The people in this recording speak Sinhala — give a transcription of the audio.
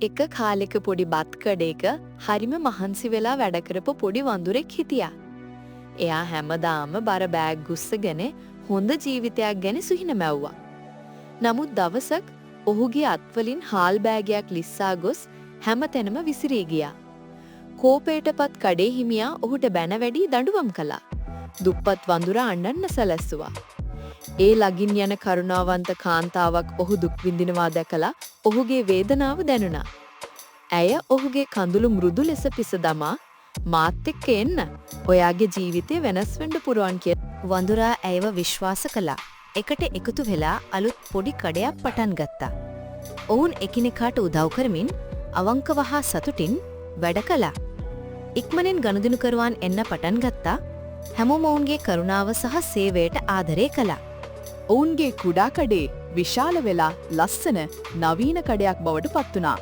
එක කාලෙක පොඩි බත් කඩේක හරිම මහන්සි වෙලා වැඩ කරපු පොඩි වඳුරෙක් හිටියා. එයා හැමදාම බර බෑග් ගුස්සගෙන හොඳ ජීවිතයක් ගැන සිහින මැව්වා. නමුත් දවසක් ඔහුගේ අත්වලින් හාල් බෑගයක් ලිස්සා ගොස් හැමතැනම විසිරී ගියා. කෝපයටපත් කඩේ හිමියා ඔහුට බැන වැඩි දඬුවම් කළා. දුප්පත් වඳුරා අඬන්න සැලැස්සුවා. ඒ ළඟින් යන කරුණාවන්ත කාන්තාවක් ඔහු දුක් විඳිනවා දැකලා ඔහුගේ වේදනාව දැනුණා. ඇය ඔහුගේ කඳුළු මෘදු ලෙස පිස දමා මාත් එක්ක එන්න. ඔයාගේ ජීවිතය වෙනස් වෙන්න පුරවන් කියලා වඳුරා ඇයව විශ්වාස කළා. එකට එකතු වෙලා අලුත් පොඩි කඩයක් පටන් ගත්තා. ඔවුන් එකිනෙකාට උදව් කරමින් අවංකව හා සතුටින් වැඩ කළා. ඉක්මනින් ගනුදෙනුකරුවන් එන්න පටන් ගත්තා. හැමෝම ඔවුන්ගේ කරුණාව සහ සේවයට ආදරය කළා. ඔවුන්ගේ කුඩා කඩේ විශාල වෙලා ලස්සන නවීන කඩයක් බවට පත් වුණා.